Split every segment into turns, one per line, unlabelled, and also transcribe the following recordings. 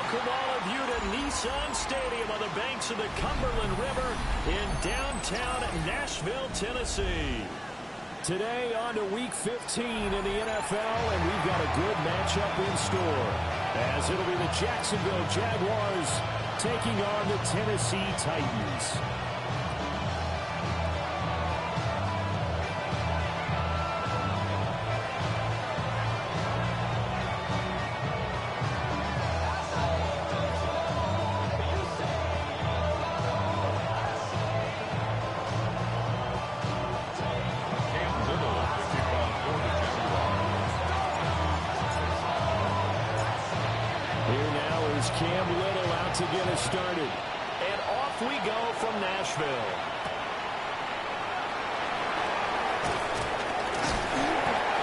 Welcome all of you to Nissan Stadium on the banks of the Cumberland River in downtown Nashville, Tennessee.
Today on to Week 15 in the NFL, and we've got a good matchup in store, as it'll be the Jacksonville Jaguars taking on the Tennessee Titans. To get us started.
And off we go from Nashville.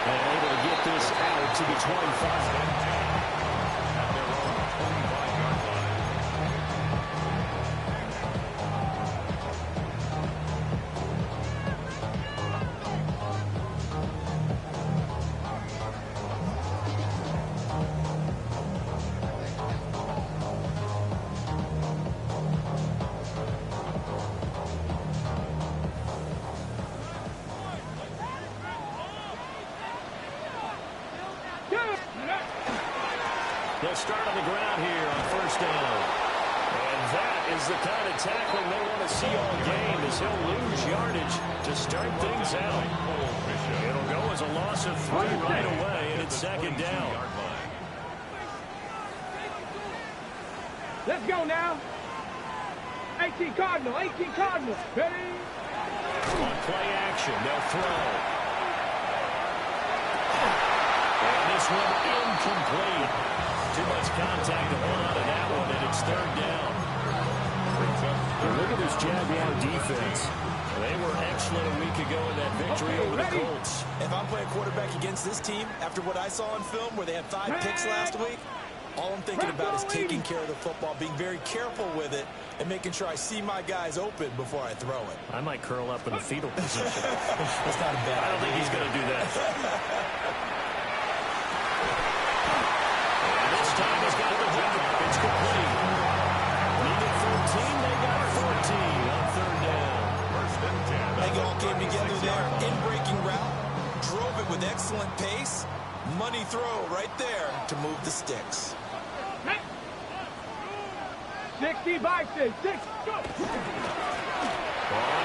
And able to get this out to the 25.
They'll start on the ground here on first down. And that is the kind of tackling they want to see all game, as he'll lose yardage to start things out. It'll go as a loss of 3 right away, and it's second down.
Let's go now. 18 Cardinal, 18 Cardinal. Ready?
On play action, they'll throw. And this one incomplete. Too much contact to hold on to that one, and it's third down.
And look at this Jaguar defense.
They were excellent a week ago in that victory over the Colts.
If I'm playing quarterback against this team, after what I saw on film where they had 5 picks last week, all I'm thinking about is taking care of the football, being very careful with it, and making sure I see my guys open before I throw it.
I might curl up in the fetal position.
That's not a bad idea.
I don't think he's going to do that. Time has got the drop. It's complete. Needed 13. They got 14 on third down.
First and 10. They all came together there. In-breaking route. Drove it with excellent pace. Money throw right there to move the sticks.
60 by 6. 6. Go.
On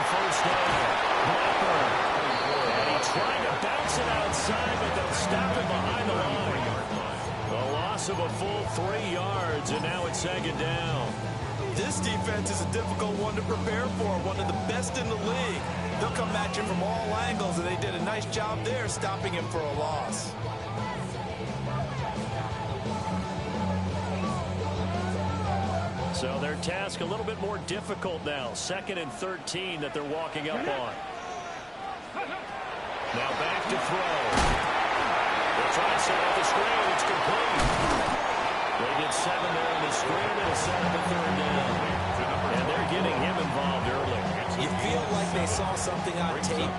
first down. Blackburn. And he tried to bounce it outside, but they'll stop him behind the line. A loss of a full 3 yards, and now it's second down.
This defense is a difficult one to prepare for, one of the best in the league. They'll come at you from all angles, and they did a nice job there stopping him for a loss.
So their task a little bit more difficult now. 2nd and 13 that they're walking up on. Now back to throw. They'll try to set up the screen. It's complete. They get 7 there in the screen, and a set up a third down. And they're getting him involved early.
You feel like they saw something on tape,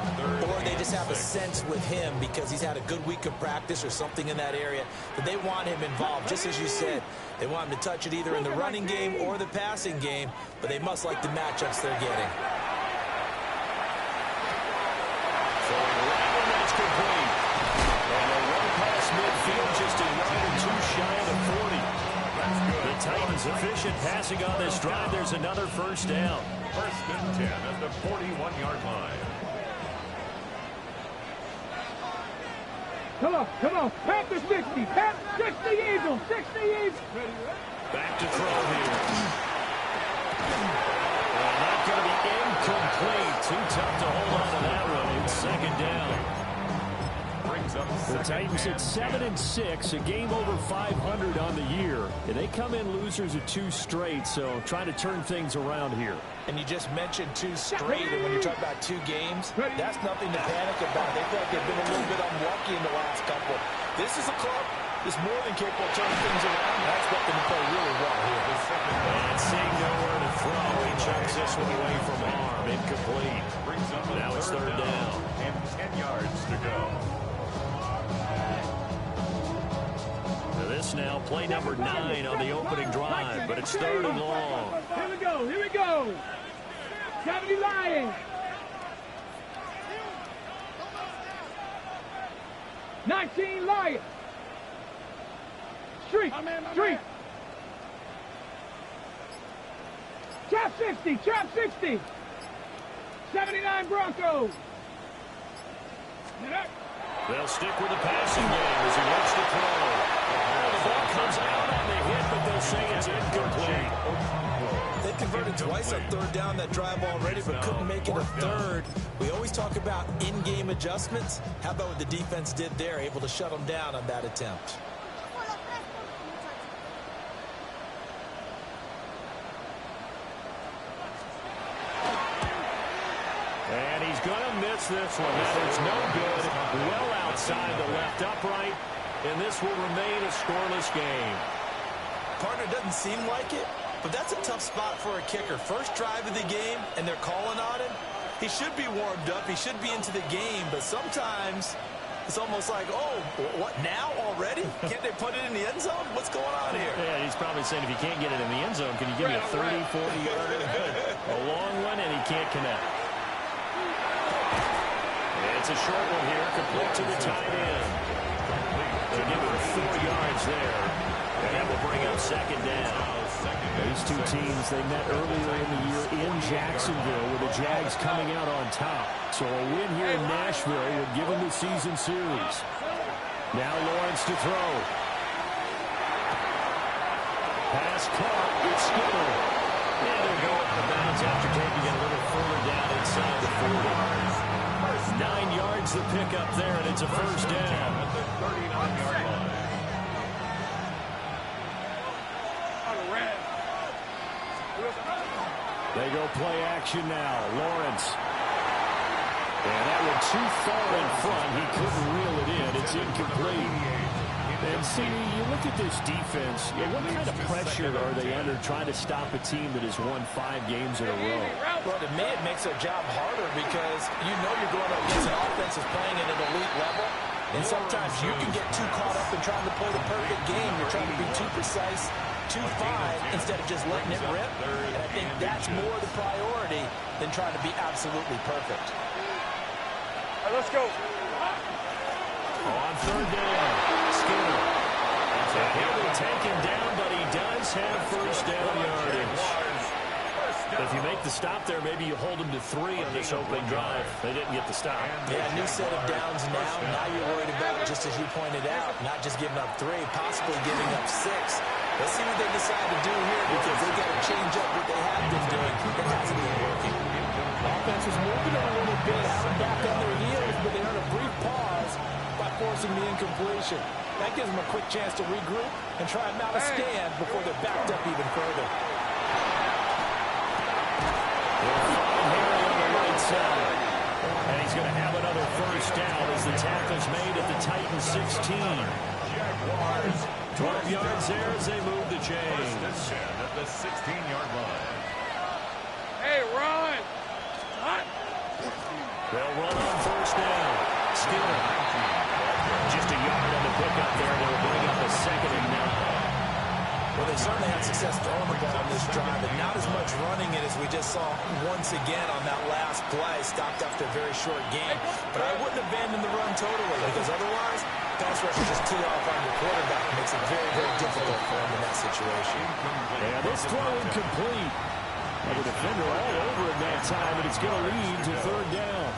or they just have a sense with him because he's had a good week of practice or something in that area that they want him involved. Just as you said, they want him to touch it either in the running game or the passing game, but they must like the matchups they're getting.
So that's complete. And a run past midfield, just a yard or 2 shy of the 40. The Titans efficient passing on this drive. There's another first down.
First and 10 at the 41-yard line.
Come on, come on. Panther 60. 60 Eagles. 60 Eagles.
Back to throw here. Not going to be incomplete. Too tough to hold on to that one. It's second down.
The Titans at 7-6, a game over 500 on the year. And they come in losers of 2 straight, so trying to turn things around here.
And you just mentioned 2 straight, and when you're talking about 2 games, that's nothing to panic about. They feel like they've been a little bit unlucky in the last couple. This is a club that's more than capable of turning things around. I expect them to play really well here.
And seeing nowhere to throw, he chucks this one away from arm. Incomplete. Now it's third down.
And 10 yards to go.
This
this now. Play number 9 on the opening drive, but it's 3rd and long.
Here we go. Here we go. 70 Lions. 19 Lions. Street. Trap 60. Trap 60. 79 Broncos.
They'll stick with the passing game as he looks to throw. The ball comes out on the hit, but they'll say it's incomplete.
They converted twice on 3rd down that drive already, but couldn't make it a 3rd. We always talk about in-game adjustments. How about what the defense did there, able to shut them down on that attempt?
And he's going to miss this one. That is no good. Well outside the left upright. And this will remain a scoreless game.
Partner, doesn't seem like it, but that's a tough spot for a kicker. First drive of the game, and they're calling on him. He should be warmed up. He should be into the game. But sometimes it's almost like, oh, what, now already? Can't they put it in the end zone? What's going on here?
Yeah, he's probably saying if you can't get it in the end zone, can you give me a 30, 40-yarder? A long one, and he can't connect. It's a short one here, complete to the tight end. They'll give him 4 yards there, and that will bring up 2nd down. These two teams, they met earlier in the year in Jacksonville with the Jags coming out on top. So a win here in Nashville would give them the season series. Now Lawrence to throw. Pass caught. It's Skinner. And they'll go up the bounds after taking it a little further down inside the 40. 9 yards to pick up there, and it's a 1st down.
At the 39-yard line.
They go play action now. Lawrence. And that one too far in front. He couldn't reel it in. It's incomplete. And see, you look at this defense, what kind of pressure are they under trying to stop a team that has won 5 games in a row?
Well, to me, it makes their job harder because you know you're going up against an offense that's playing at an elite level. And sometimes you can get too caught up in trying to play the perfect game. You're trying to be too precise, too fine, instead of just letting it rip. And I think that's more the priority than trying to be absolutely perfect.
All right, let's go.
On 3rd down, Skinner. And he'll be taken down, but he does have 1st down yardage. If you make the stop there, maybe you hold him to 3 on this opening drive. They didn't get the stop.
Yeah, new set of downs now. Now you're worried about, just as you pointed out, not just giving up 3, possibly giving up 6. Let's see what they decide to do here because they've got to change up what they have been doing. It hasn't been working. Offense is moving a little bit, having back on their heels, but they earn a brief pause by forcing the incompletion. That gives them a quick chance to regroup and try and mount a stand before they're backed up even further.
And he's going to have another 1st down as the tackle's made at the Titans 16. 12 yards there as they move the chains.
1st and 10 at the 16-yard line.
Hey, run.
They'll run on 1st down. Skinner. Just a yard on the pickup there. They'll bring up a 2nd and 9.
Well, they certainly had success throwing the ball on this drive, and not as much running it as we just saw once again on that last play, stopped after a very short game. But I wouldn't abandon the run totally, because otherwise, pass rush is just tee off on your quarterback. It makes it very, very difficult for him in that situation.
Yeah, this throw incomplete. And the defender all over in that time, and it's going to lead to 3rd down.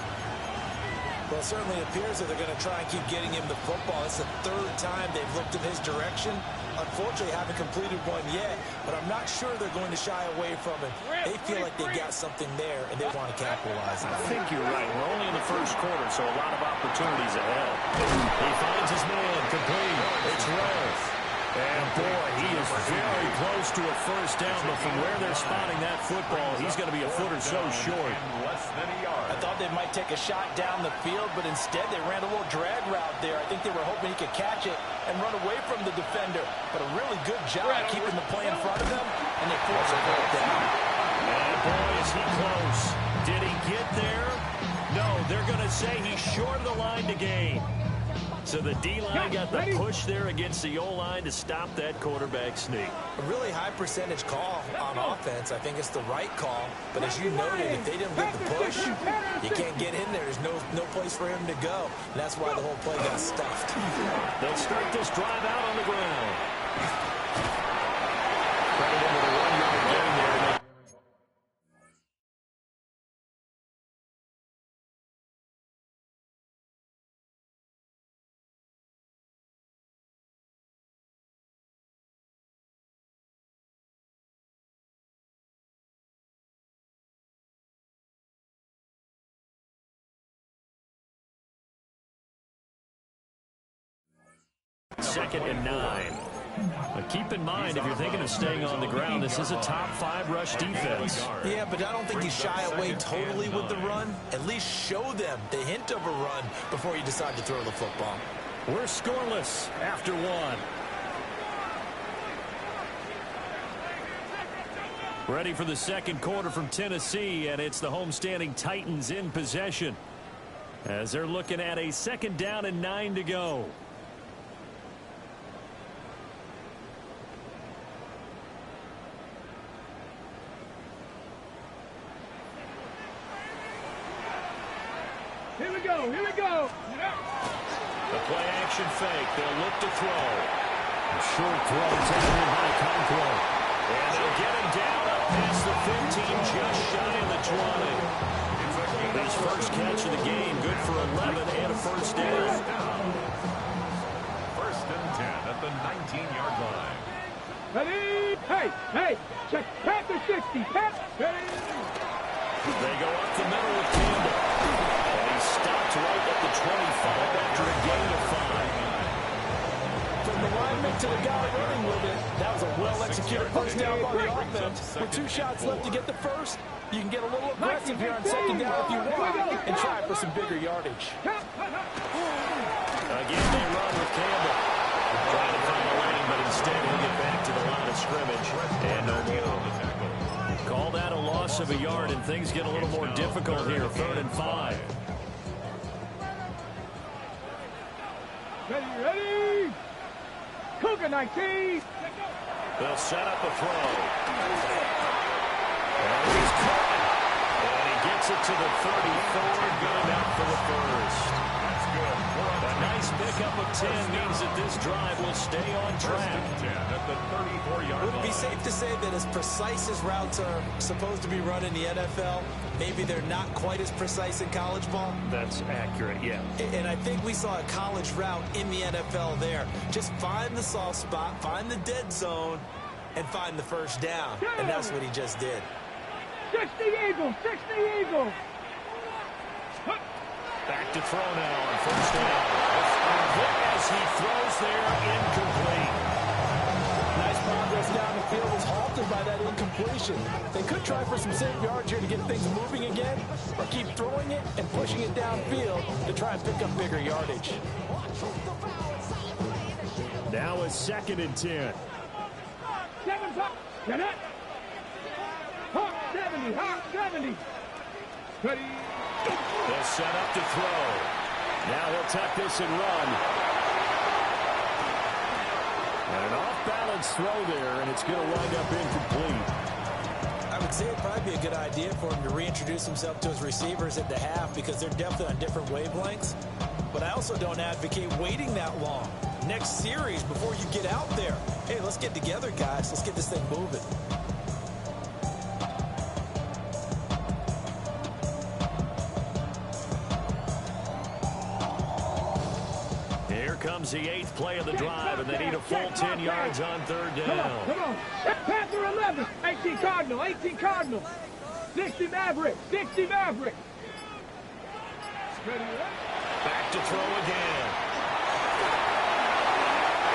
Well, it certainly appears that they're going to try and keep getting him the football. It's the 3rd time they've looked in his direction. Unfortunately, haven't completed one yet, but I'm not sure they're going to shy away from him. They feel like they've got something there, and they want to capitalize on it.
I think you're right. We're only in the 1st quarter, so a lot of opportunities ahead. He finds his man, complete. It's Ralph. And, boy, he is very close to a 1st down, but from where they're spotting that football, he's going to be a foot or so short.
Less than a yard.
I thought they might take a shot down the field, but instead they ran a little drag route there. I think they were hoping he could catch it and run away from the defender. But a really good job keeping the play in front of them, and they force a fourth down.
And, boy, is he close. Did he get there? No, they're going to say he's short of the line to gain. So the D-line got the push there against the O-line to stop that quarterback sneak.
A really high percentage call on offense. I think it's the right call. But as you noted, if they didn't get the push, you can't get in there. There's no place for him to go. And that's why the whole play got stuffed.
They'll start this drive out on the ground. Credit into the 1-yard gain there. Second and 9. But keep in mind, if you're thinking of staying on the ground, this is a top 5 rush defense.
Yeah, but I don't think you shy away totally with the run. At least show them the hint of a run before you decide to throw the football.
We're scoreless after 1. Ready for the second quarter from Tennessee, and it's the homestanding Titans in possession as they're looking at a 2nd down and 9 to go.
Here we go, here we go.
The play action fake. They'll look to throw. A short throw taken in by Conklin. And they'll get him down up past the 15, just shy of the 20. His first catch of the game, good for 11 and a first down.
1st and 10 at the 19-yard line.
Ready? Hey, check. Panther 60. Ready?
They go up the middle with Campbell. And he stopped right at the 25 after a gain of 5.
From the lineman to the guy running with it, that was a well-executed first down by the offense. With 2 shots left to get the first, you can get a little aggressive here on 2nd down if you want and try for some bigger yardage.
Again, they run with Campbell. Trying to find a lane, but instead he'll get back to the line of scrimmage. And no more. Call that a loss of a yard, and things get a little more difficult here. 3rd and 5.
Ready? Cougar 19.
They'll set up a throw. And he's caught. And he gets it to the 34, good enough for the first.
That's good.
A nice pickup of 10 means that this drive will stay on track.
10 at the 34-yard
Would it
line.
be safe to say that as precise as routes are supposed to be run in the NFL, maybe they're not quite as precise in college ball?
That's accurate, yeah.
And I think we saw a college route in the NFL there. Just find the soft spot, find the dead zone, and find the first down. And that's what he just did.
60 Eagles, 60 Eagles.
Back to throw now on first down. As he throws there, incomplete.
Nice progress down the field was halted by that incompletion. They could try for some safe yards here to get things moving again, or keep throwing it and pushing it downfield to try and pick up bigger yardage.
Now a 2nd and 10.
7 top. Get it. Hawk 70, Hawk 70. Ready?
They'll set up to throw. Now he'll tuck this and run. And an off-balance throw there, and it's going to wind up incomplete.
I would say it'd probably be a good idea for him to reintroduce himself to his receivers at the half because they're definitely on different wavelengths. But I also don't advocate waiting that long. Next series before you get out there. Hey, let's get together, guys. Let's get this thing moving.
Here comes the 8th play of the drive, and they need a full 10 yards on 3rd down.
Come on. Panther 11. 18 Cardinal, 18 Cardinal. 60 Maverick, 60 Maverick. Ready?
Back to throw again.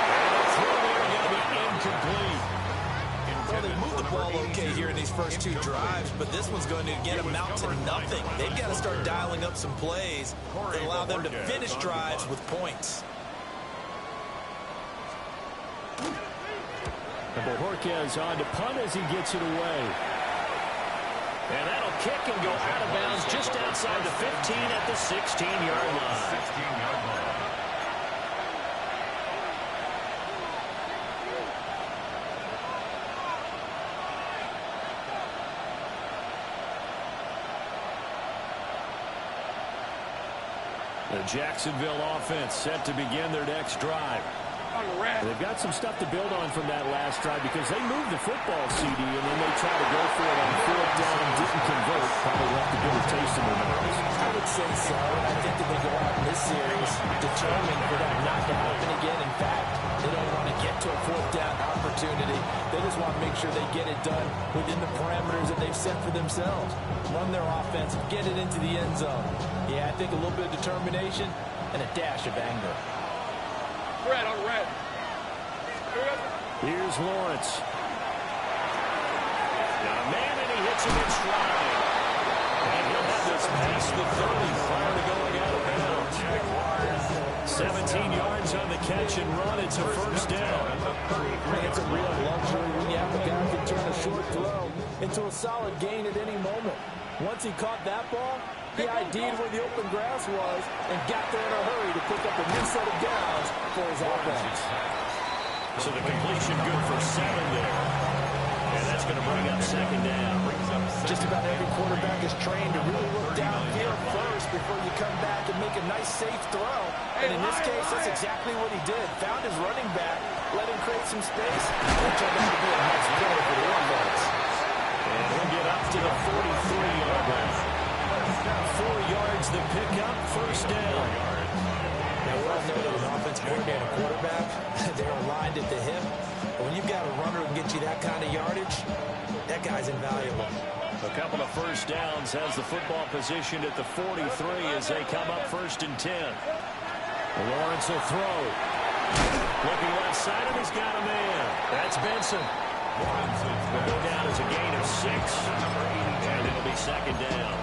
And the throw there going to be incomplete.
Well, they moved the ball okay here in these first 2 drives, but this one's going to again amount to nothing. They've got to start dialing up some plays that allow them to finish drives with points.
And Bojorquez on to punt as he gets it away. And that'll kick and go out of bounds just outside the 15 at the 16-yard line.
16-yard line.
The Jacksonville offense set to begin their next drive. They've got some stuff to build on from that last drive because they moved the football, CD, and then they tried to go for it on fourth down and didn't convert. Probably left a bitter taste in their mouths.
I would say so, and I think that they go out in this series determined for that not to happen again. In fact, they don't want to get to a fourth down opportunity. They just want to make sure they get it done within the parameters that they've set for themselves. Run their offense, get it into the end zone. Yeah, I think a little bit of determination and a dash of anger.
Red on red.
Here's Lawrence. Got a man, and he hits him in stride. And he'll have this past the 30 prior to going out of bounds. 17 yards on the catch and run. It's a first down.
It's a real luxury when you have a guy who can turn a short throw into a solid gain at any moment. Once he caught that ball, he ID'd where the open grass was and got there in a hurry to pick up a new set of downs for his offense.
So the completion good for 7 there. And that's going to bring up second down.
Just about every quarterback is trained to really look downfield first before you come back and make a nice, safe throw. And in this case, that's exactly what he did. Found his running back, let him create some space, and it turned out to be a nice play for the offense.
And he'll get up to the 43-yard line. 4 yards the pickup, first down.
Now, we all know that an offense coordinator and a quarterback, they're aligned at the hip. But when you've got a runner who can get you that kind of yardage, that guy's invaluable.
A couple of first downs has the football positioned at the 43 as they come up first and 10. Lawrence will throw. Looking left side, and he's got a man. That's Benson. Go down as a gain of 6. And it'll be second down.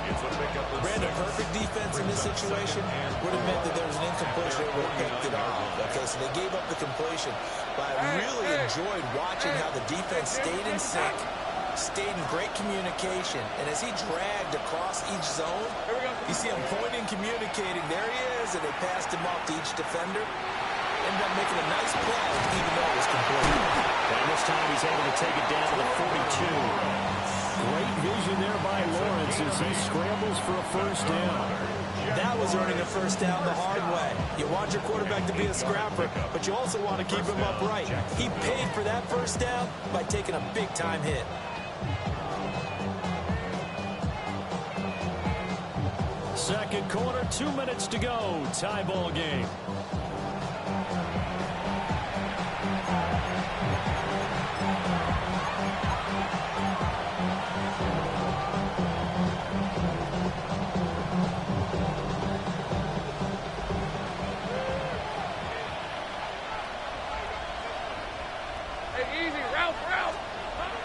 Brandon, perfect defense in this situation would have meant that there was an incompletion that would have picked it off. Okay, so they gave up the completion. But I really enjoyed watching how the defense stayed in sync, stayed in great communication. And as he dragged across each zone, you see him pointing, communicating. There he is, and they passed him off to each defender. Ended up making a nice play, even though it was complete.
And this time he's able to take it down to the 42. Great vision there by Lawrence as he scrambles for a first down.
That was earning a first down the hard way. You want your quarterback to be a scrapper, but you also want to keep him upright. He paid for that first down by taking a big-time hit.
Second quarter, 2 minutes to go. Tie ball game.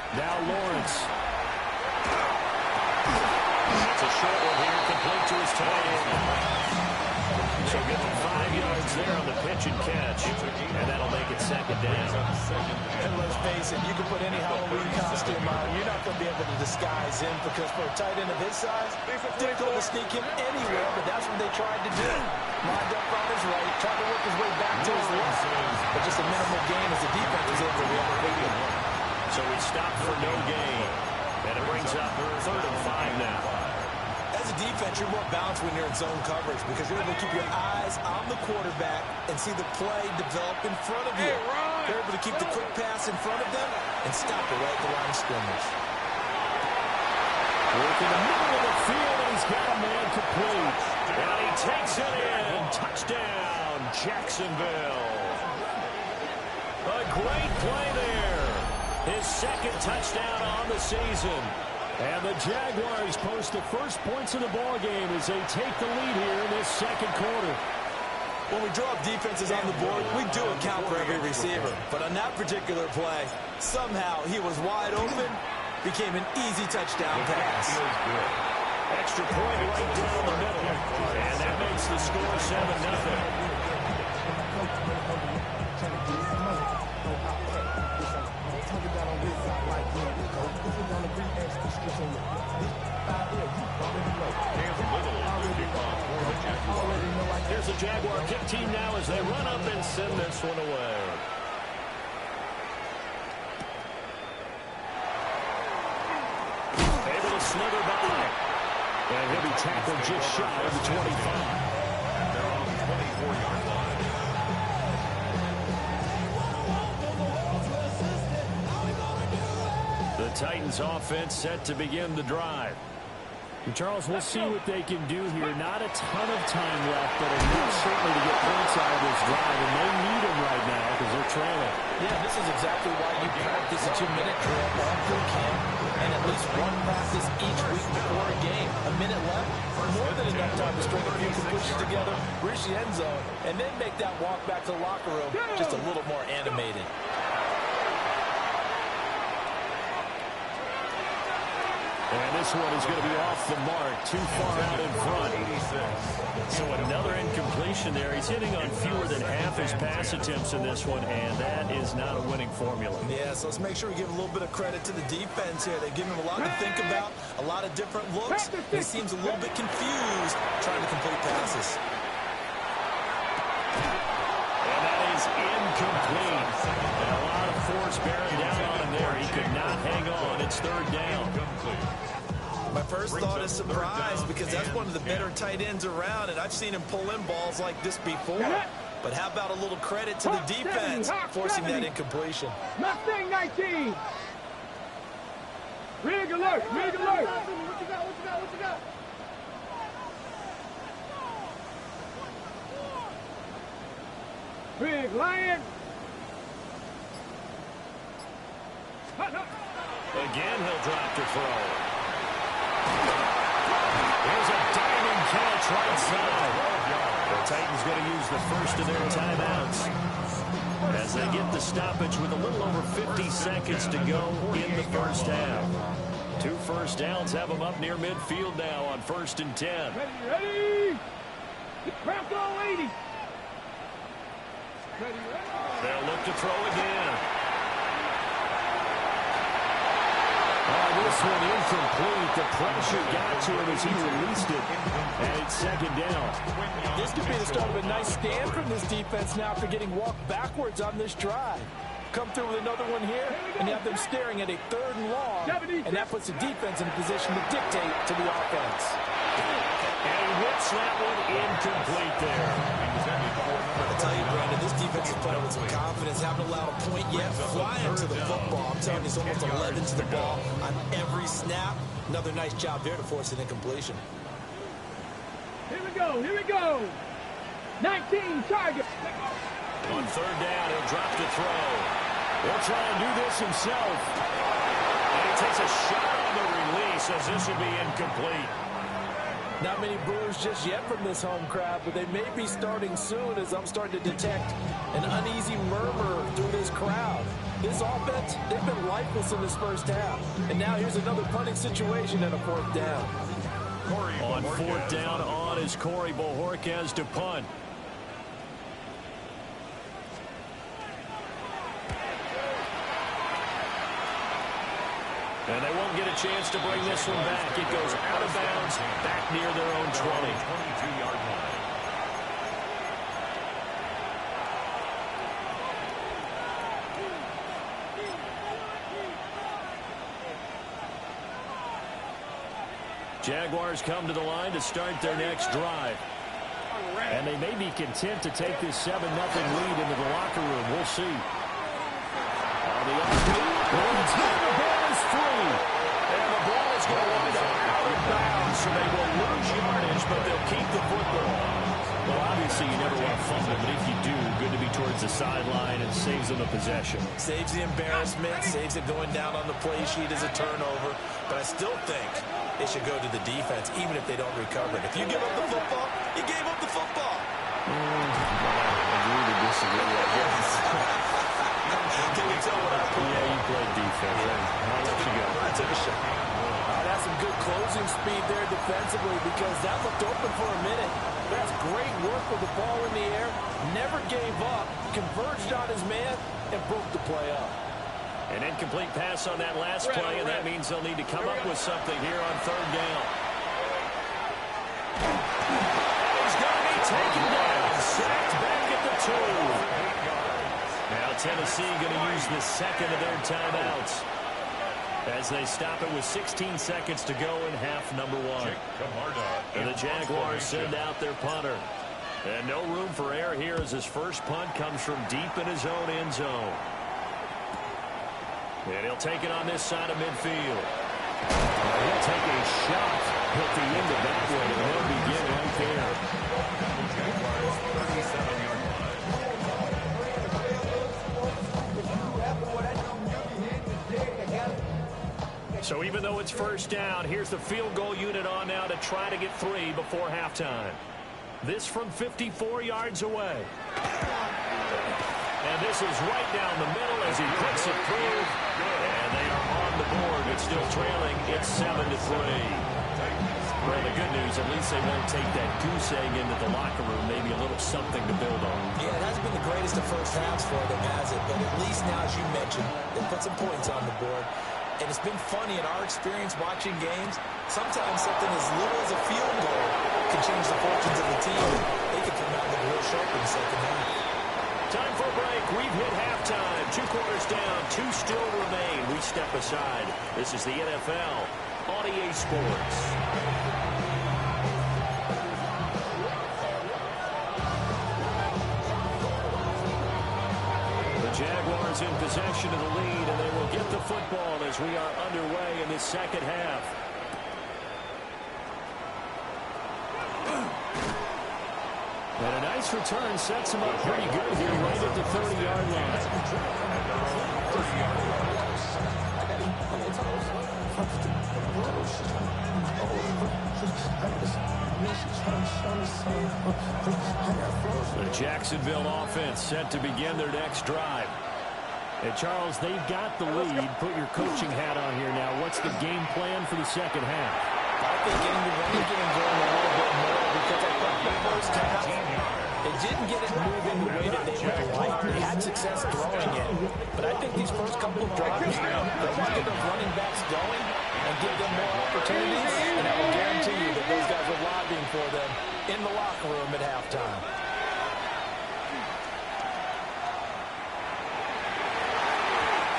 Now Lawrence. It's a short one here, complete to his tight end. So get the 5 yards there on the pitch and catch. And that'll make it second down.
And let's face it, you can put any Halloween costume on. You're not going to be able to disguise him because for a tight end of his size, difficult to sneak him anywhere, but that's what they tried to do. Lined up on his right, tried to work his way back to his left. But just a minimal gain as the defense was able to react quickly.
So he stopped for no gain. And it brings up third and 5 now.
As a defense, you're more balanced when you're in zone coverage because you're able to keep your eyes on the quarterback and see the play develop in front of you. You're able to keep the quick pass in front of them and stop it right at the line of scrimmage.
Work in the middle of the field, and he's got a man complete. And he takes it in. Touchdown, Jacksonville. A great play there. His second touchdown on the season. And the Jaguars post the first points of the ballgame as they take the lead here in this second quarter.
When we draw up defenses on the board, we do account for every receiver. But on that particular play, somehow he was wide open, became an easy touchdown pass.
Extra point right down the middle. And that makes the score 7-0. Here's the Jaguar kick team now as they run up and send this one away. Able to slither by. And he'll be tackled just shy of the 25. The Titans offense set to begin the drive.
And Charles, we'll see what they can do here. Not a ton of time left, but enough certainly to get points out of this drive, and they need them right now because they're trailing.
Yeah, this is exactly why you practice a 2-minute drill all through camp, and at least one practice each week before a game. A minute left, more than enough time to string a few completions together, reach the end zone, and then make that walk back to the locker room just a little more animated.
And this one is going to be off the mark, too far out in front. So another incompletion there. He's hitting on fewer than half his pass attempts in this one, and that is not a winning formula.
Yeah, so let's make sure we give a little bit of credit to the defense here. They've given him a lot to think about, a lot of different looks. He seems a little bit confused trying to complete passes.
And that is incomplete. And a lot of force bearing down on him there. He could not hang on. It's third down.
My first thought is surprise because that's one of the better tight ends around, and I've seen him pull in balls like this before. But how about a little credit to the defense forcing that incompletion?
Mustang 19. Rig alert, rig alert. What you got, what you got, what you got? Rig Lion.
Again, he'll drop to throw. Here's a diving catch right side. The Titans going to use the first of their timeouts as they get the stoppage with a little over 50 seconds to go in the first half. 2 first downs have them up near midfield now on 1st and 10.
Ready? Cramped all 80. Ready?
They'll look to throw again. This one incomplete. The pressure got to him as he released it. And it's 2nd down.
This could be the start of a nice stand from this defense now after getting walked backwards on this drive. Come through with another one here, and you have them staring at a 3rd and long. And that puts the defense in a position to dictate to the offense.
And he whips that one incomplete there.
I tell you, Brandon, this defense is playing with some confidence. Haven't allowed a point yet. Flying to the football. I'm telling you, it's almost 11 to the ball on every snap. Another nice job there to force an incompletion.
Here we go, here we go. 19 targets.
On 3rd down, he'll drop to throw. He'll try and do this himself. And he takes a shot on the release as this will be incomplete.
Not many boos just yet from this home crowd, but they may be starting soon as I'm starting to detect an uneasy murmur through this crowd. This offense, they've been lifeless in this first half. And now here's another punting situation at a 4th down.
On 4th down on is Corey Bojorquez to punt. And they won't get a chance to bring this one back. It goes out of bounds, back near their own 20.
22-yard line.
Jaguars come to the line to start their next drive. And they may be content to take this 7-0 lead into the locker room. We'll see. On the offense, the ball is free. And the ball is going to wind up out of bounds, so they will lose yardage, but they'll keep the football. Well, obviously, you never want to fumble, but if you do, good to be towards the sideline and saves them a possession.
Saves the embarrassment, saves it going down on the play sheet as a turnover. But I still think it should go to the defense, even if they don't recover it. If you give up the football, you gave up the football.
Agree to disagree, I guess.
Can you tell what I put?
Yeah, you played defense. I'll let you go.
I took a shot.
That's some good closing speed there defensively because that looked open for a minute. That's great work with the ball in the air. Never gave up, converged on his man, and broke the play up.
An incomplete pass on that last play, and that means they'll need to come up with something here on 3rd down. He's going to be taken down. Sacked back at the 2. Now Tennessee going to use the 2nd of their timeouts as they stop it with 16 seconds to go in half number 1. And the Jaguars send out their punter. And no room for error here as his first punt comes from deep in his own end zone. And he'll take it on this side of midfield. He'll take a shot at the end of that one, and they'll begin right there.
Jaguars 37-yard
line. So even though it's first down, here's the field goal unit on now to try to get 3 before halftime. This from 54 yards away. And this is right down the middle as he puts it through. And they are on the board, but still trailing. It's 7-3. Well, the good news, at least they won't take that goose egg into the locker room. Maybe a little something to build on.
Yeah, it hasn't been the greatest of first halves for them, has it? But at least now, as you mentioned, they put some points on the board. And it's been funny in our experience watching games. Sometimes something as little as a field goal can change the fortunes of the team. They could come out and look real sharp in the second half.
Time for a break. We've hit halftime. 2 quarters down. 2 still remain. We step aside. This is the NFL on EA Sports. The Jaguars in possession of the lead, and they will get the football as we are underway in this second half. And a nice return sets him up pretty good here, right at the 30-yard line. The Jacksonville offense set to begin their next drive. And Charles, they've got the lead. Put your coaching hat on here now. What's the game plan for the second half?
I think getting the running game going a little bit more because I think the first half, they didn't get it moving the way that they would like. They had success throwing it. But I think these first couple of drives, they'll get those running backs going and give them more opportunities. And I will guarantee you that those guys are lobbying for them in the locker room at halftime.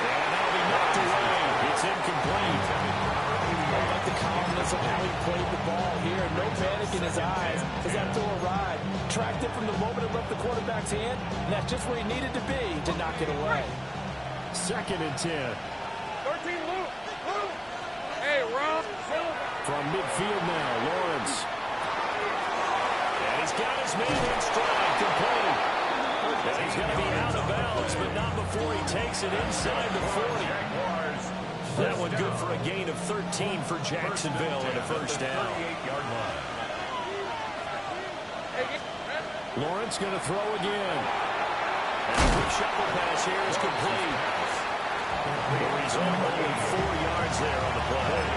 And that'll be knocked away. It's incomplete.
The calmness of how he played the ball here. No panic in his eyes as that throw arrived. Tracked it from the moment it left the quarterback's hand, and that's just where he needed to be to knock it away.
2nd and 10.
13, Luke. Hey, Rob.
From midfield now, Lawrence. And he's got his man in stride, complete. And he's going to be out of bounds, but not before he takes it inside the 40. That one good for a gain of 13 for Jacksonville and a first down. Lawrence going to throw again. And the shuffle pass here is complete. The result, only 4 yards there on the play.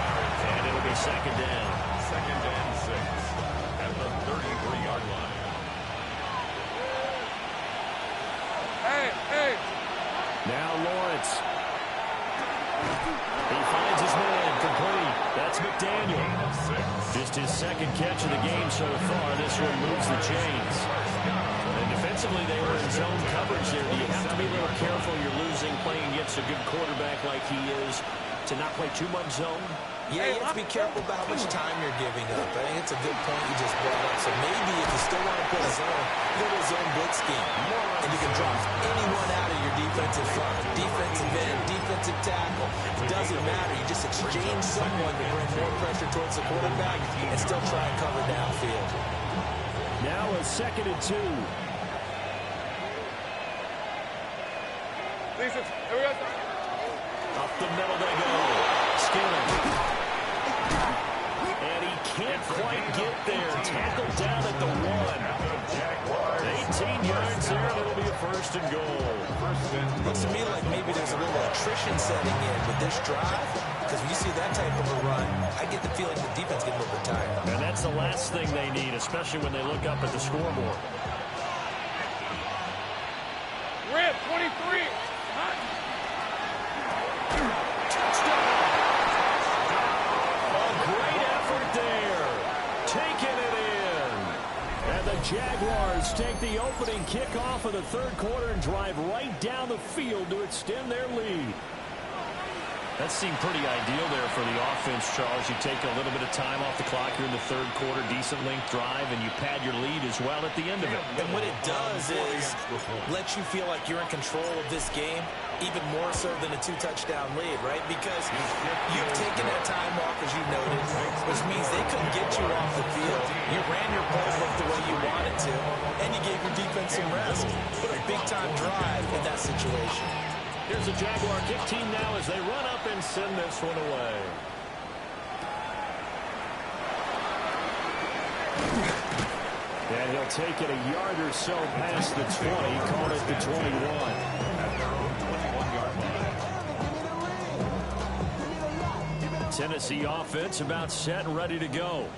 And it'll be 2nd down.
2nd and 6 at the 33-yard line.
Hey.
Now Lawrence. He finds his man, complete. That's McDaniel. Just his 2nd catch of the game so far. This one moves the chains. And defensively, they were in zone coverage there. Do you have to be a little careful? You're losing playing against a good quarterback like he is to not play too much zone?
Yeah, you have to be careful about how much time you're giving up. I think it's a good point you just brought up. So maybe if you still want to play zone, go to a zone blitz scheme. And you can drop anyone out of your defensive front. Defensive end, defensive tackle. It doesn't matter. You just exchange someone to bring more pressure towards the quarterback and still try and cover downfield.
Now a 2nd and 2. Up the middle they go. Skinner. And he can't quite get there. Tackled down at the 1. 18 yards there, and it'll be a 1st and goal.
Looks to me like maybe there's a little attrition setting in with this drive, because when you see that type of a run, I get the feeling the defense gets a little bit tired.
And that's the last thing they need, especially when they look up at the scoreboard.
Red 23.
Jaguars take the opening kickoff of the 3rd quarter and drive right down the field to extend their lead. That seemed pretty ideal there for the offense, Charles. You take a little bit of time off the clock here in the 3rd quarter, decent length drive, and you pad your lead as well at the end of it.
And what it does is let you feel like you're in control of this game even more so than a 2-touchdown lead, right? Because you've taken that time off, as you noted, which means they couldn't get you off the field. You ran your playbook the way you wanted to, and you gave your defense some rest. Put a big-time drive in that situation.
Here's a Jaguar kick team now as they run up and send this one away. And he'll take it a yard or so past the 20, call it the 21. Tennessee offense about set and ready to go.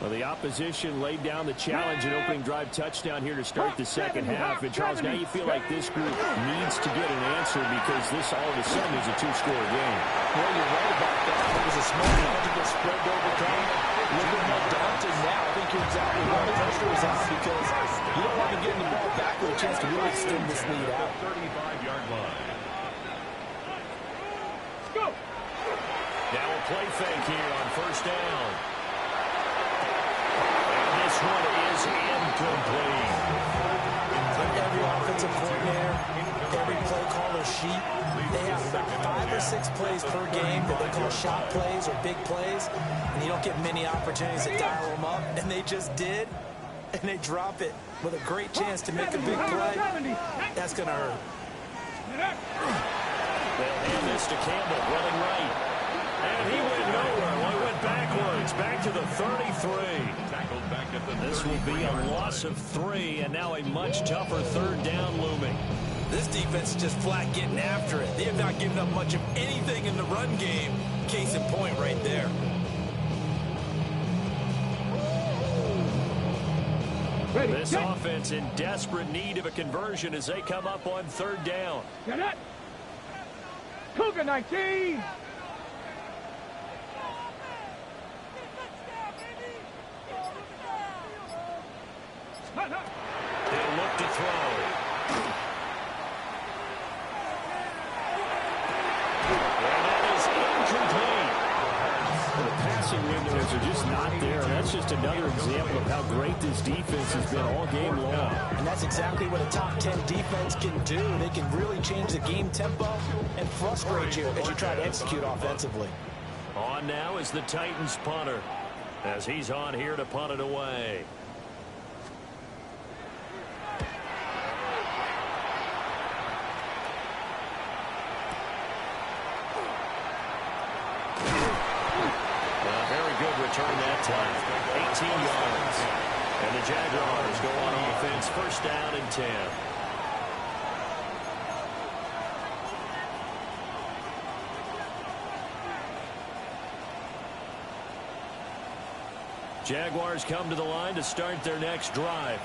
Well, the opposition laid down the challenge and opening drive touchdown here to start the second half. And, Charles, now you feel like this group needs to get an answer because this all of a sudden is a two-score game.
Well, you're right about that. It was a small manageable spread to overcome. A little bit more daunting now. I think you're exactly right. The pressure is on because you don't want to get the ball back with a chance to really extend this lead out.
35-yard line.
Go!
Now a play fake here on first down. This one is incomplete.
Every offensive coordinator, every play caller sheet, they have about 5 or 6 plays per game that they call shot plays or big plays, and you don't get many opportunities to dial them up, and they just did, and they drop it with a great chance to make a big play. That's going to hurt.
They'll hand this to Campbell, running right. And he went nowhere. Well, he went backwards, back to the 33. This will be a loss of 3, and now a much tougher third down looming.
This defense is just flat getting after it. They have not given up much of anything in the run game. Case in point right there.
This offense in desperate need of a conversion as they come up on third down.
Get it! Cougar 19!
They'll look to throw. And that is incomplete. Well, the passing windows are just not there. That's just another example of how great this defense has been all game long.
And that's exactly what a top 10 defense can do. They can really change the game tempo and frustrate you as you try to execute offensively.
On now is the Titans punter as he's on here to punt it away. Return that time, 18 yards. And the Jaguars go on offense, first down and 10. Jaguars come to the line to start their next drive.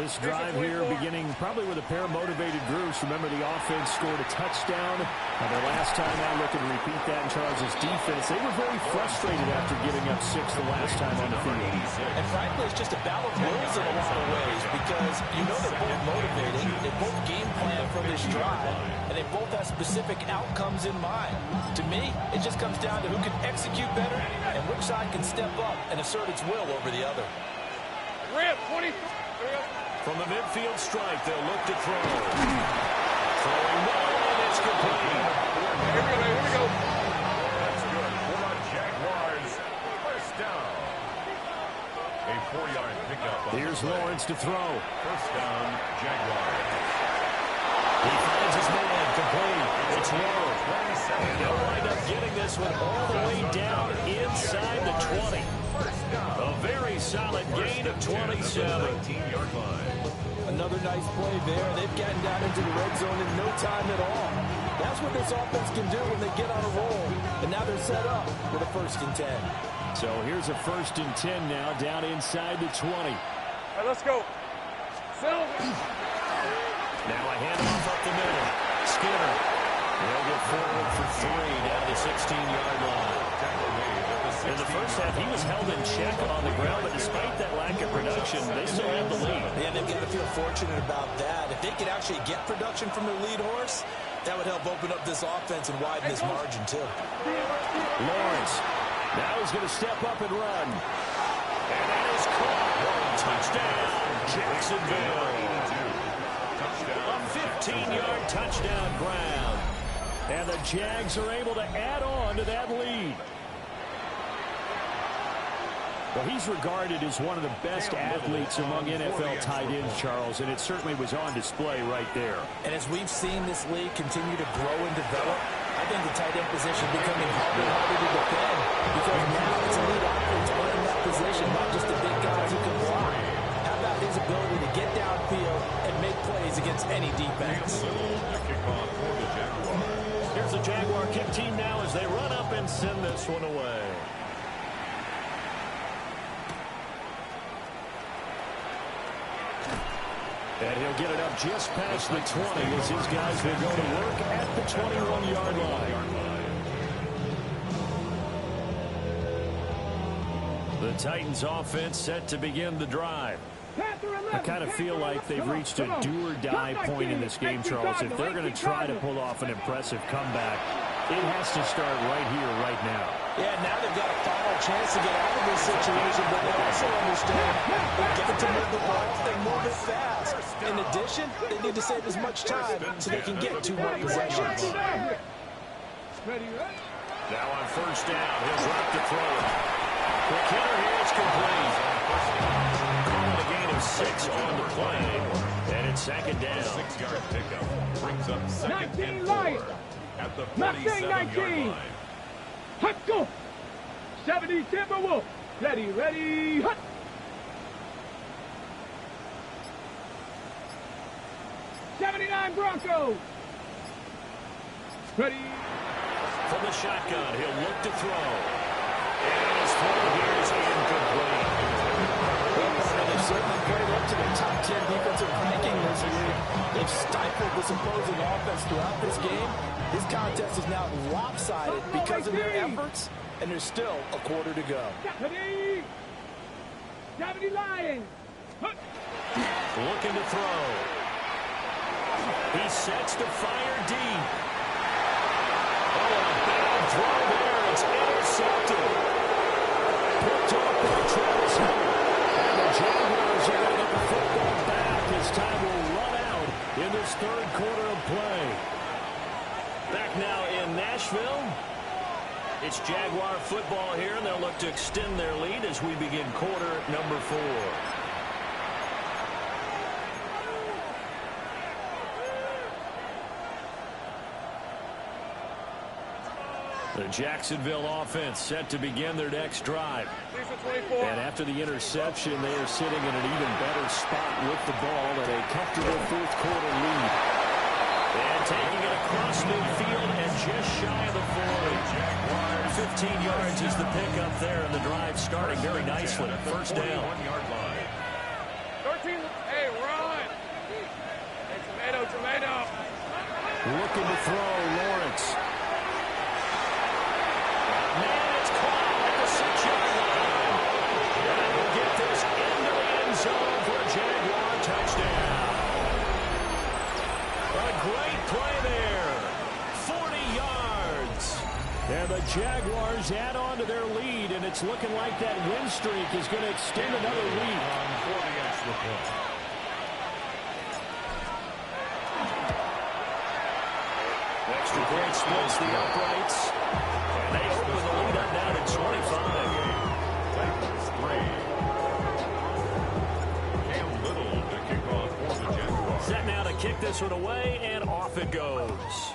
This drive here beginning probably with a pair of motivated groups. Remember, the offense scored a touchdown. And the last time out, looking to repeat that in Charles' defense. They were very frustrated after giving up 6 the last time on the field.
And frankly, it's just a battle of wills in a lot of ways because you know they're both motivated. They both game plan for this drive, and they both have specific outcomes in mind. To me, it just comes down to who can execute better and which side can step up and assert its will over the other.
Rip, 20.
From the midfield strike, they'll look to throw. Throwing well, and it's complete.
Here we go.
That's good for the Jaguars. First down. A 4-yard pickup.
Here's Lawrence to throw.
First down, Jaguars.
He finds his man, complete. It's low. And they'll wind up getting this one all the way down inside the 20. A very solid gain of 27.
19-yard line.
Another nice play there. They've gotten down into the red zone in no time at all. That's what this offense can do when they get on a roll. And now they're set up with a 1st and 10.
So here's a 1st and 10 now down inside the 20.
All right, let's go. Silver.
Now a handoff up the middle. Skinner. They'll get forward for 3 down the 16-yard line. In the first half, he was held in check on the ground, but despite that lack of production, they still have the lead.
Yeah, they've got to feel fortunate about that. If they could actually get production from their lead horse, that would help open up this offense and widen this margin, too.
Lawrence. Now he's going to step up and run. And that is caught. Touchdown, Jacksonville. A 15-yard touchdown ground. And the Jags are able to add on to that lead. Well, he's regarded as one of the best athletes among NFL tight ends, Charles, and it certainly was on display right there.
And as we've seen this league continue to grow and develop, I think the tight end position is becoming harder and harder to defend because now it's elite athletes playing that position, not just the big guys who can block. How about his ability to get downfield and make plays against any defense?
Here's the Jaguar kick team now as they run up and send this one away. And he'll get it up just past the 20 as his guys will go to work at the 21-yard line. The Titans offense set to begin the drive. I kind of feel like they've reached a do-or-die point in this game, Charles. If they're going to try to pull off an impressive comeback, it has to start right here, right now.
Yeah, now they've got a final chance to get out of this situation, but they also understand they've got to move the ball. They move it fast. In addition, they need to save as much time so they can get 2 more possessions.
Now on first down, he'll drop the throw. The killer here is complete. Calling a gain of 6 on the play, and it's second down.
6-yard pickup brings up second
19
and
Lions.
4 at the
Mustang
47-yard
19.
line.
Hut go. 70 Timberwolf. Ready, ready, hut. '79 Broncos. Ready.
From the shotgun, he'll look to throw. And his throw here is incomplete.
They've certainly played up to the top 10 defensive ranking this year. They've stifled this opposing offense throughout this game. This contest is now lopsided because of their efforts, and there's still a quarter to go.
70 Lions. Hut.
Looking to throw. He sets to fire deep. Oh, a bad throw there. It's intercepted. Picked off by Travis Hunter. And the Jaguars are going to get the football back as time will run out in this third quarter of play. Back now in Nashville. It's Jaguar football here, and they'll look to extend their lead as we begin quarter number 4. The Jacksonville offense set to begin their next drive. And after the interception, they are sitting in an even better spot with the ball at a comfortable fourth quarter lead. And taking it across midfield and just shy of the 40. 15 yards is the pickup there, and the drive starting very nicely. First down.
41-yard line.
13. Hey, we're on. Hey, tomato.
Looking to throw, Lawrence. Man, it's caught at the 6-yard line. And we'll get this into the end zone for a Jaguar touchdown. A great play there. 40 yards. And the Jaguars add on to their lead, and it's looking like that win streak is going to extend another week.
For the extra point.
Extra point splits the uprights. And they open the lead up now to 25.
Titans 3. Cam Little to kick off for the Jaguars.
Set now to kick this one away, and off it goes.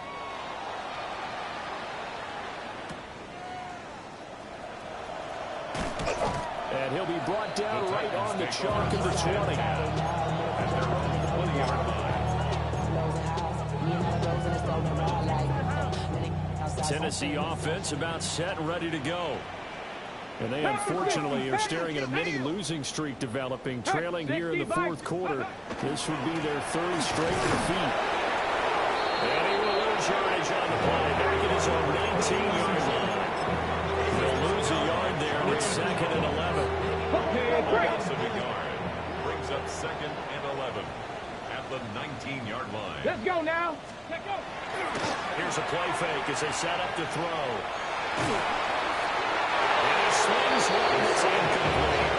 And he'll be brought down right on the chalk of the 20.
At their own 20-yard line.
Tennessee offense about set and ready to go. And they unfortunately are staring at a mini losing streak developing, trailing here in the fourth quarter. This would be their third straight defeat. And he will lose yardage on the play. Back at his own 19-yard line. They'll lose a yard there, and it's second and 11.
Offensive yard brings up second and 11 at the 19-yard line.
Let's go now. Let's go.
Here's a play fake as they set up to throw. And he swings one that's incomplete.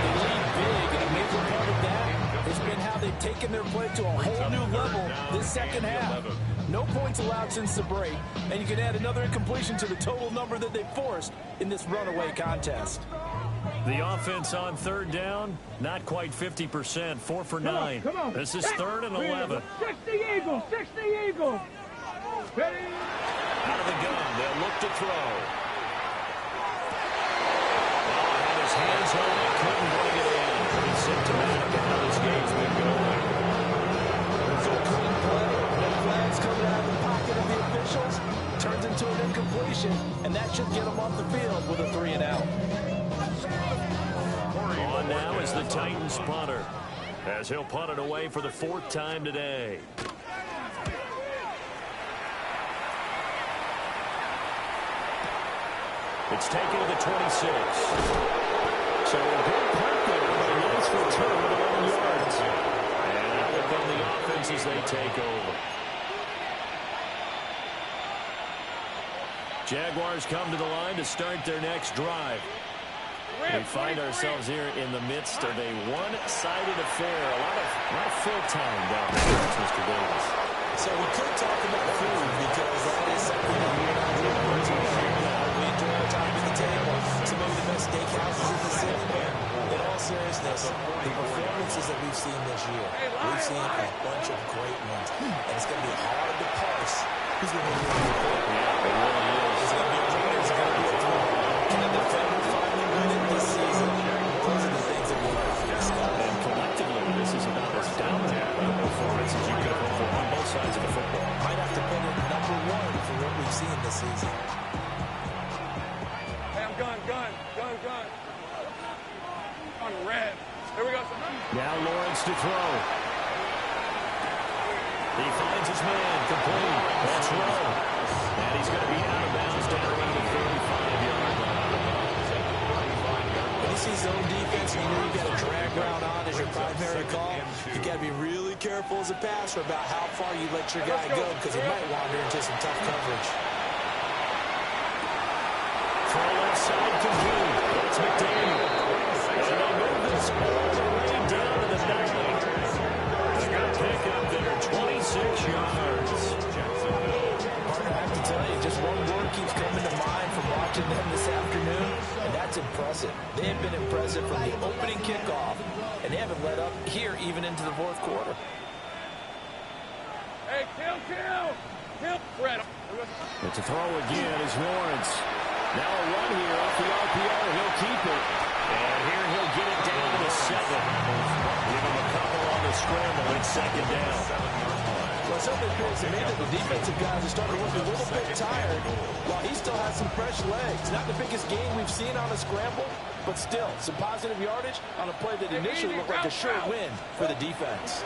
They lead big, and a major part of that has been how they taken their play to a whole new level this second half. No points allowed since the break, and you can add another incompletion to the total number that they forced in this runaway contest.
The offense on third down, not quite 50%, 4 for 9.
Come on.
This is 3rd and 11.
60 Eagles, 60 Eagles. Ready?
Out of the gun, they'll look to throw. Oh, had his hands on it, couldn't bring it in. Pretty symptomatic of how this game's been going.
So clean play, no flags coming out of the pocket of the officials. Turns into an incompletion, and that should get them off the field with a 3 and out.
On now is the Titans punter, as he'll punt it away for the 4th time today. It's taken to the 26. So a good punt there, but a nice return of 11 yards. And out will come the offense as they take over. Jaguars come to the line to start their next drive. We find ourselves here in the midst of a one-sided affair. A lot of fill time down there, Mr. Davis.
So we could talk about food because that is something that we're not doing. We enjoy our time at the table. Some of the best steakhouses in the city. In all seriousness, the performances that we've seen this year, we've seen a bunch of great ones. And it's going to be hard to parse who's going to be the winner.
Yeah, it really is.
It's going to be a winner. It's going to be a throw. Can the defender finally win it this season? Those are the things that we like to discuss.
And collectively, this is about as dominant a performance as you could hope for on both sides of the football.
Might have to put it number 1 for what we've seen this season.
Hey, I'm gun. On red. Here we go.
Now Lawrence to throw. He finds his man, complete. That's Rowe. And he's going to be out of bounds down around the 35-yard line.
When you see zone defense, you know you got a drag route on as your primary call. You got to be really careful as a passer about how far you let your guy go because he might wander into some tough coverage.
Throw left side, complete. That's McDaniel. And they move this all the way down to the 9. They got a pick up there, 26 yards.
Partner, I have to tell you, just one word keeps coming to mind from watching them this afternoon, and that's impressive. They have been impressive from the opening kickoff, and they haven't let up here even into the 4th quarter.
Hey, kill. Fred.
It's a throw again is Lawrence. Now a run here off the RPO. He'll keep it. And here he'll get it down to the 7. Give him a couple on the scramble. It's 2nd down.
Well, something appears to me that the defensive guys are starting to look a little bit tired while he still has some fresh legs. Not the biggest game we've seen on a scramble, but still some positive yardage on a play that initially looked like a sure win for the defense.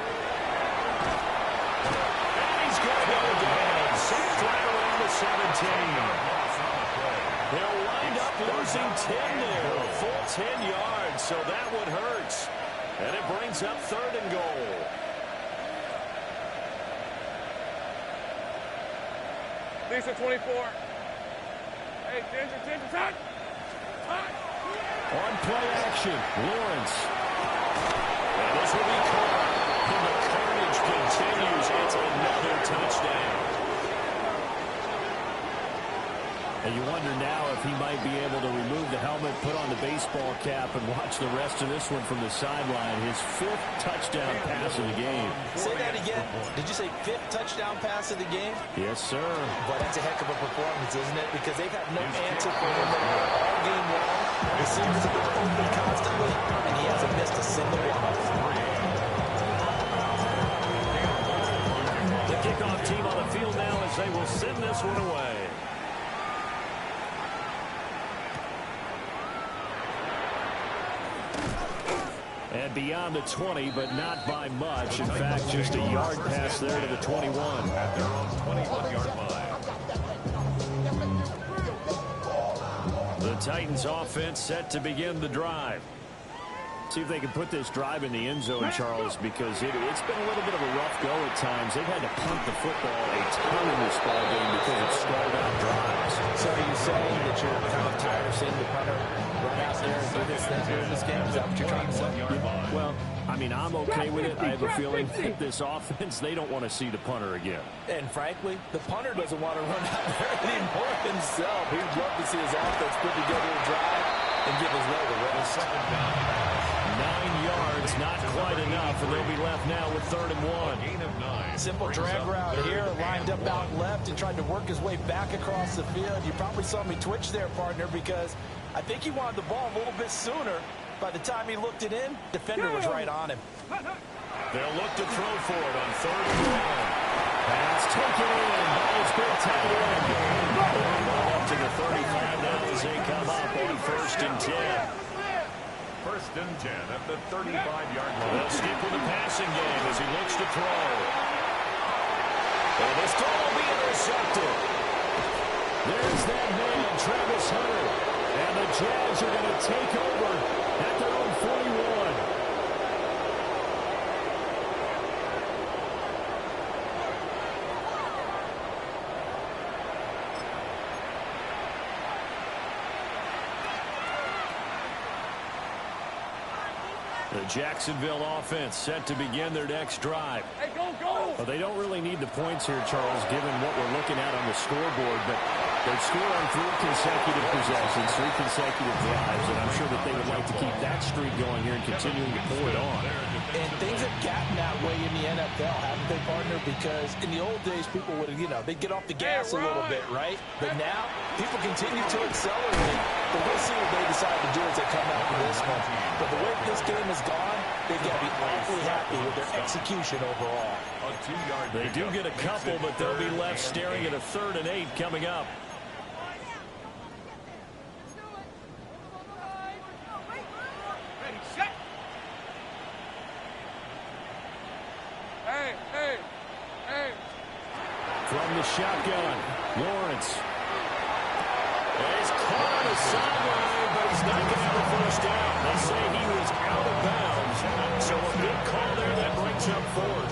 And he's going to go down. Sacked right around the 17. They'll wind up losing 10 there. A full 10 yards, so that would hurt. And it brings up 3rd and goal.
Lisa 24. Hey, Ginger, touch.
On play action, Lawrence. And this will be caught. And the carnage continues. It's another touchdown. And you wonder now if he might be able to remove the helmet, put on the baseball cap, and watch the rest of this one from the sideline. His 5th touchdown pass of the game.
Say that again. Did you say 5th touchdown pass of the game?
Yes, sir.
But that's a heck of a performance, isn't it? Because they've had no answer for him all game long. The receivers have been open constantly, and he hasn't missed a single one.
The kickoff team on the field now as they will send this one away. And beyond the 20, but not by much. In fact, just a yard pass there to the 21.
At their own 21-yard line.
The Titans offense set to begin the drive. See if they can put this drive in the end zone, Charles, because it's been a little bit of a rough go at times. They've had to punt the football a ton in this ball game because of stalled out drives.
So are you saying that you're kind of tired of seeing the punter run out there and do this thing during this game? Is that what you're trying to say?
Well, I mean, I'm okay with it. I have a feeling that this offense, they don't want to see the punter again.
And frankly, the punter doesn't want to run out there anymore himself. He'd love to see his offense put together a drive and give his leg a rest.
Second down.
9 yards, not quite enough, and they'll be left now with 3rd and 1.
Gain of 9.
Simple drag route here, lined up out left and tried to work his way back across the field. You probably saw me twitch there, partner, because I think he wanted the ball a little bit sooner. By the time he looked it in, defender was right on him.
They'll look to throw for it on 3rd and 1. Pass taken in by his big tight end. Ball up to the 35 now as they come up on 1st and 10.
1st and 10 at the 35-yard line.
They'll stick with the passing game as he looks to throw. And this ball will be intercepted. There's that man, Travis Hunter. And the Jags are going to take over at their own 41. The Jacksonville offense set to begin their next drive.
Hey, go, go!
Well, they don't really need the points here, Charles, given what we're looking at on the scoreboard, but they've scored on 3 consecutive possessions, 3 consecutive drives, and I'm sure that they would like to keep that streak going here and continuing to pull it on.
And things have gotten that way in the NFL, haven't they, partner? Because in the old days, people would, they'd get off the gas a little bit, right? But now, people continue to accelerate. But we'll see what they decide to do as they come out of this one. But the way this game has gone, they've got to be awfully happy with their execution overall.
A 2-yard
They do get a couple, but they'll be left staring at a 3rd and 8 coming up.
Ready, set! Hey, hey, hey!
From the shotgun, Lawrence. He's caught on the sideline, but he's not going to have a 1st down. They say he was out of bounds. So a big call there that brings up 4th.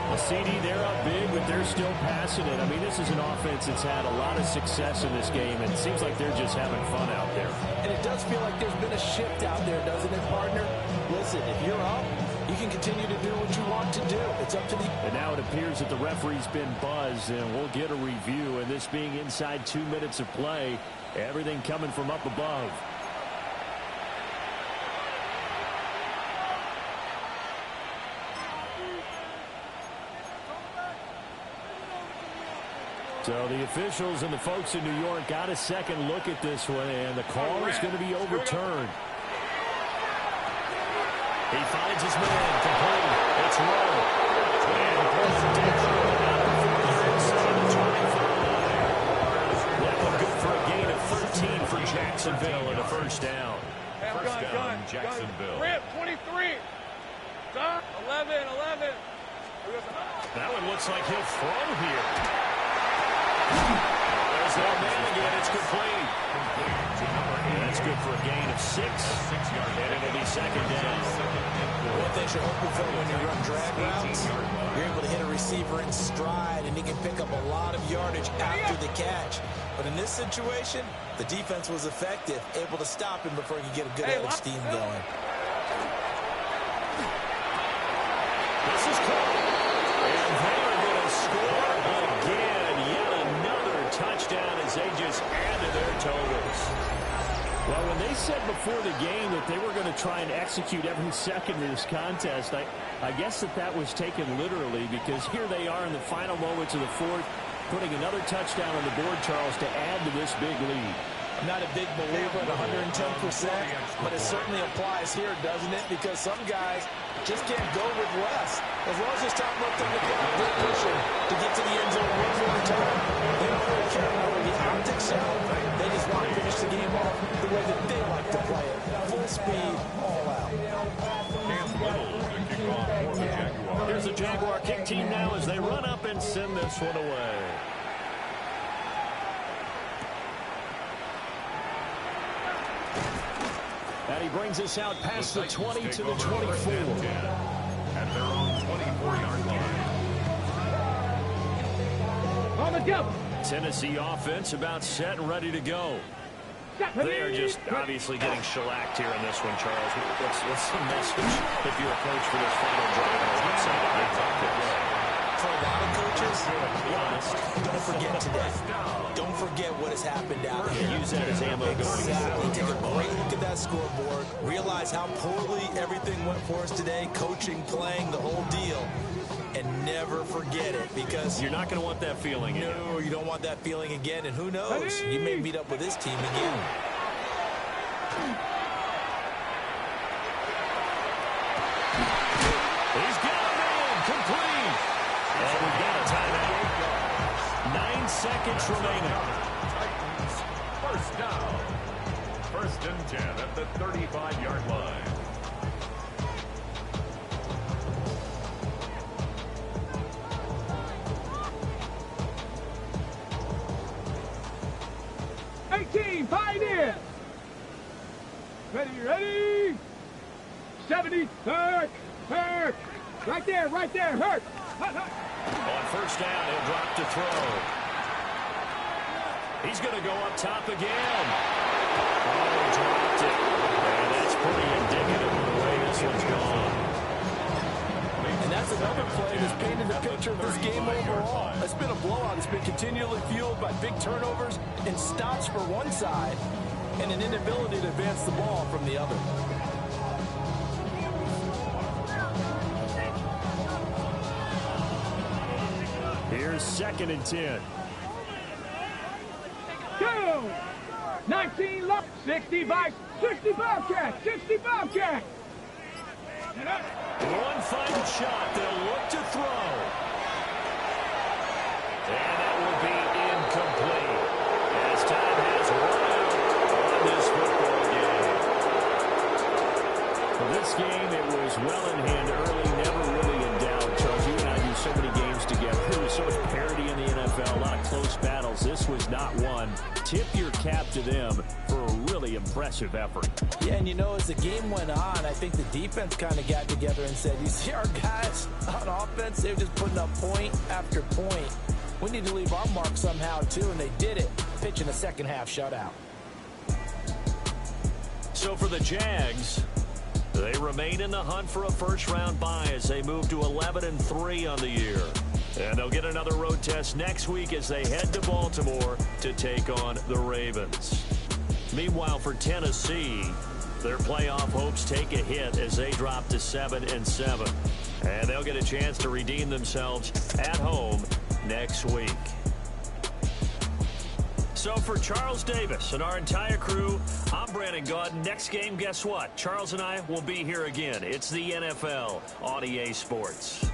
A CD, they're up big, but they're still passing it. I mean, this is an offense that's had a lot of success in this game, and it seems like they're just having fun out there.
And it does feel like there's been a shift out there, doesn't it, partner? Listen, if you're up, you can continue to do what you want to do. It's up to the...
And now it appears that the referee's been buzzed, and we'll get a review. And this being inside 2 minutes of play, everything coming from up above. So the officials and the folks in New York got a second look at this one, and the call is going to be overturned. He finds his man, complete. It's Rowe. And pulls it down out before they're inside the 25. That one good for a gain of 13 for Jacksonville and a 1st down.
Hey, I'm
First
gun,
down,
gun,
Jacksonville.
Rip, 23. Son, 11.
That one looks like he'll throw here. There's that man again. It's complete. That's good for a gain of 6. And it'll be 2nd down.
One thing you're hoping for when you run drag routes, you're able to hit a receiver in stride, and he can pick up a lot of yardage after the catch. But in this situation, the defense was effective, able to stop him before he could get a good head of steam going.
This is caught. And they're going to score again. Yet another touchdown as they just add to their totals. Well, when they said before the game that they were going to try and execute every second of this contest, I guess that was taken literally, because here they are in the final moments of the 4th, putting another touchdown on the board, Charles, to add to this big lead.
I'm not a big believer at 110%, but it certainly applies here, doesn't it? Because some guys just can't go with less. As long as there's time left on the clock, they're pushing to get to the end zone one more time. They don't really care about where the optics are. They just want to finish the game off the way that they like to play it. Full speed, all out.
Cam Little, the kickoff for the Jaguars.
Here's the Jaguar kick team now as they run up and send this one away. And he brings us out past the 20 to the 24.
At their own 24-yard line.
On the double.
Tennessee offense about set and ready to go.
They are just obviously getting shellacked here in this one, Charles. What's the message if you're a coach for this final drive on the outside of big like this?
For a lot of coaches, be honest, don't forget today. Don't forget what has happened out here.
Use that as ammo going forward.
Exactly. Take a great look at that scoreboard. Realize how poorly everything went for us today. Coaching, playing, the whole deal. And never forget it, because
you're not going to want that feeling again.
No, you don't want that feeling again. And who knows? You may meet up with this team again.
He's got it in. Complete. And we've got a timeout. 9 seconds remaining.
Titans, first down. 1st and 10 at the 35-yard line.
Pioneer! Ready! 70, Hurt! Right there, Hurt!
On 1st down, he'll drop to throw. He's going to go up top again. Oh, dropped it. And that's pretty indicative of the way this one's gone.
And that's another play that's painted the picture of this game overall. It's been a blowout. It's been continually fueled by big turnovers and stops for one side and an inability to advance the ball from the other.
Here's 2nd and 10.
Go! 19 left, 65 Bobcats, 60 Bobcats!
One final shot. They'll look to throw. And that will be incomplete. As time has run out on this football game.
For this game, it was well in hand early, never really in doubt. Charles, you and I do so many games together. There was so much parity in the NFL, a lot of close battles. This was not one. Tip your cap to them for a really impressive effort.
Yeah, and you know, as the game went on, I think the defense kind of got together and said, you see our guys on offense, they're just putting up point after point. We need to leave our mark somehow, too, and they did it, pitching a second-half shutout.
So for the Jags, they remain in the hunt for a first-round bye as they move to 11-3 on the year. And they'll get another road test next week as they head to Baltimore to take on the Ravens. Meanwhile, for Tennessee, their playoff hopes take a hit as they drop to 7-7. And they'll get a chance to redeem themselves at home next week. So for Charles Davis and our entire crew, I'm Brandon Gaudin. Next game, guess what? Charles and I will be here again. It's the NFL on EA Sports.